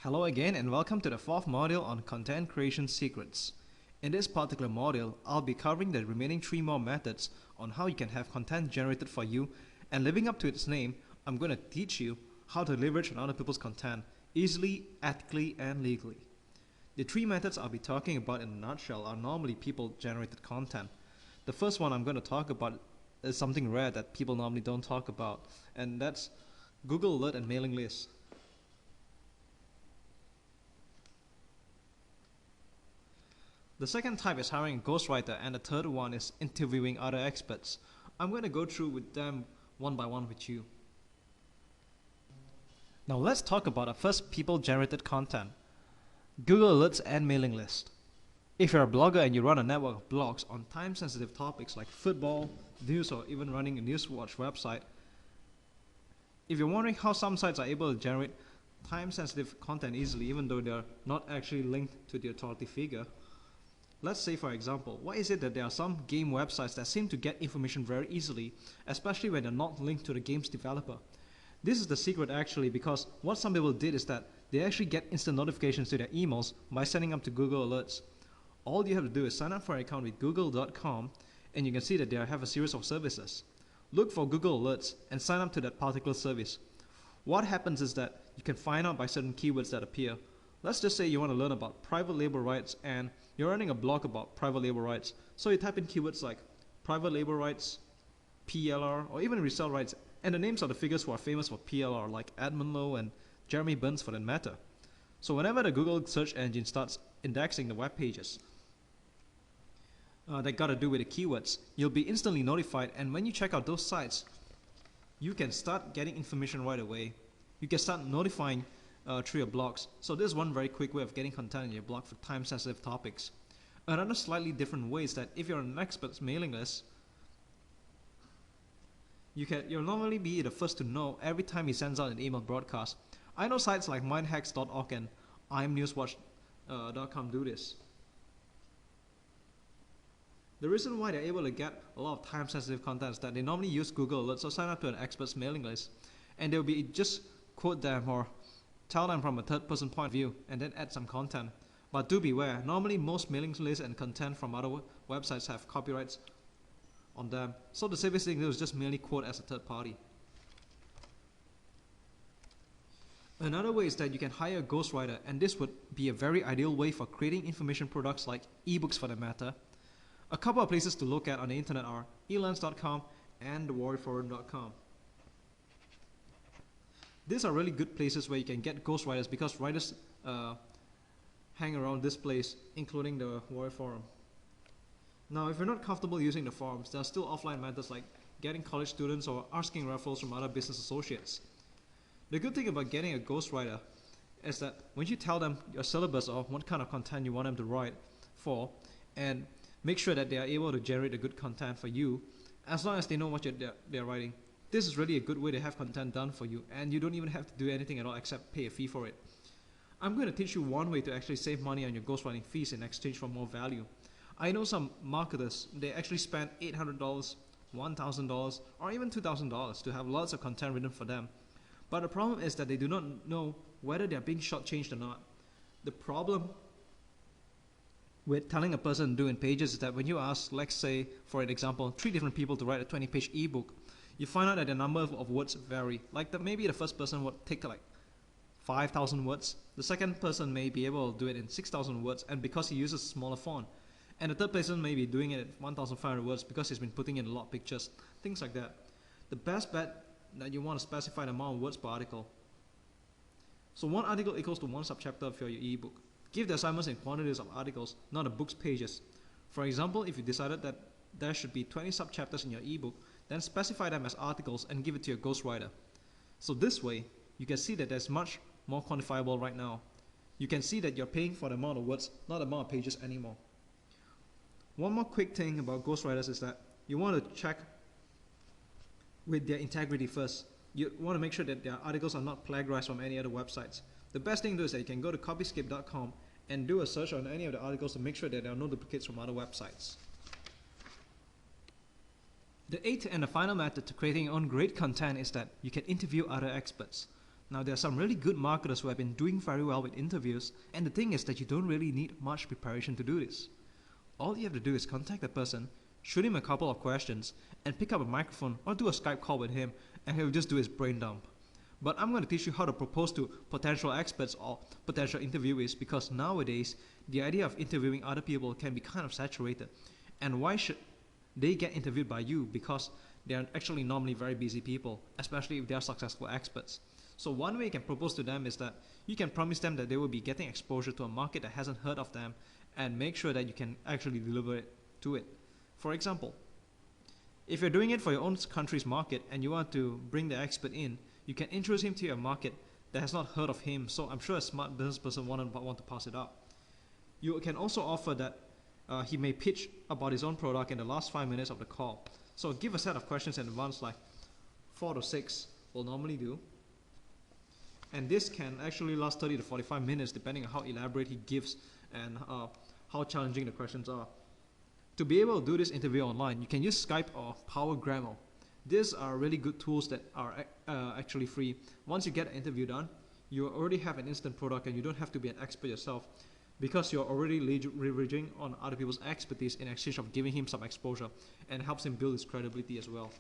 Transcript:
Hello again and welcome to the fourth module on content creation secrets. In this particular module, I'll be covering the remaining three more methods on how you can have content generated for you, and living up to its name, I'm going to teach you how to leverage on other people's content easily, ethically, and legally. The three methods I'll be talking about in a nutshell are normally people generated content. The first one I'm going to talk about is something rare that people normally don't talk about, and that's Google Alert and mailing lists. The second type is hiring a ghostwriter, and the third one is interviewing other experts. I'm going to go through with them one by one with you. Now let's talk about our first people-generated content, Google Alerts and mailing list. If you're a blogger and you run a network of blogs on time-sensitive topics like football, news, or even running a Newswatch website, if you're wondering how some sites are able to generate time-sensitive content easily even though they're not actually linked to the authority figure, let's say, for example, why is it that there are some game websites that seem to get information very easily, especially when they're not linked to the game's developer? This is the secret actually, because what some people did is that they actually get instant notifications to their emails by signing up to Google Alerts. All you have to do is sign up for an account with google.com, and you can see that they have a series of services. Look for Google Alerts and sign up to that particular service. What happens is that you can find out by certain keywords that appear. Let's just say you want to learn about private labor rights and you're running a blog about private labor rights. So you type in keywords like private labor rights, PLR, or even resale rights, and the names of the figures who are famous for PLR, like Edmund Lowe and Jeremy Burns for that matter. So whenever the Google search engine starts indexing the web pages that got to do with the keywords, you'll be instantly notified, and when you check out those sites, you can start getting information right away. You can start notifying through your blogs. So this is one very quick way of getting content in your blog for time-sensitive topics. Another slightly different way is that if you're on an expert's mailing list, you'll normally be the first to know every time he sends out an email broadcast. I know sites like mindhacks.org and imnewswatch.com do this. The reason why they're able to get a lot of time-sensitive content is that they normally use Google Alerts or sign up to an expert's mailing list, and they'll be just quote them or tell them from a third-person point of view and then add some content. But do beware, normally most mailing lists and content from other websites have copyrights on them, so the safest thing to do is just merely quote as a third party. Another way is that you can hire a ghostwriter, and this would be a very ideal way for creating information products like ebooks for that matter. A couple of places to look at on the internet are elance.com and thewarriorforum.com. These are really good places where you can get ghostwriters because writers hang around this place, including the Warrior Forum. Now, if you're not comfortable using the forums, there are still offline methods like getting college students or asking referrals from other business associates. The good thing about getting a ghostwriter is that when you tell them your syllabus or what kind of content you want them to write for, and make sure that they are able to generate a good content for you, as long as they know what they're writing. This is really a good way to have content done for you, and you don't even have to do anything at all except pay a fee for it. I'm going to teach you one way to actually save money on your ghostwriting fees in exchange for more value. I know some marketers, they actually spend $800, $1,000, or even $2,000 to have lots of content written for them. But the problem is that they do not know whether they are being shortchanged or not. The problem with telling a person to do in pages is that when you ask, let's say, for an example, 3 different people to write a 20-page ebook, you find out that the number of words vary. Like maybe the first person would take like 5,000 words. The second person may be able to do it in 6,000 words, and because he uses a smaller font. And the third person may be doing it at 1,500 words because he's been putting in a lot of pictures, things like that. The best bet that you want to specify the amount of words per article. So one article equals to one subchapter of your ebook. Give the assignments in quantities of articles, not the book's pages. For example, if you decided that there should be 20 subchapters in your ebook, then specify them as articles and give it to your ghostwriter. So this way, you can see that there's much more quantifiable right now. You can see that you're paying for the amount of words, not the amount of pages anymore. One more quick thing about ghostwriters is that you want to check with their integrity first. You want to make sure that their articles are not plagiarized from any other websites. The best thing to do is that you can go to copyscape.com and do a search on any of the articles to make sure that there are no duplicates from other websites. The eighth and the final method to creating your own great content is that you can interview other experts. Now, there are some really good marketers who have been doing very well with interviews, and the thing is that you don't really need much preparation to do this. All you have to do is contact the person, shoot him a couple of questions, and pick up a microphone or do a Skype call with him, and he'll just do his brain dump. But I'm going to teach you how to propose to potential experts or potential interviewees, because nowadays the idea of interviewing other people can be kind of saturated. And why should they get interviewed by you? Because they are actually normally very busy people, especially if they are successful experts. So one way you can propose to them is that you can promise them that they will be getting exposure to a market that hasn't heard of them, and make sure that you can actually deliver it to it. For example, if you're doing it for your own country's market and you want to bring the expert in, you can introduce him to your market that has not heard of him, so I'm sure a smart business person want to pass it up. You can also offer that he may pitch about his own product in the last 5 minutes of the call. So give a set of questions in advance, like 4 to 6 will normally do. And this can actually last 30 to 45 minutes depending on how elaborate he gives and how challenging the questions are. To be able to do this interview online, you can use Skype or PowerGrammer. These are really good tools that are actually free. Once you get an interview done, you already have an instant product and you don't have to be an expert yourself, because you're already leveraging on other people's expertise in exchange of giving him some exposure, and helps him build his credibility as well.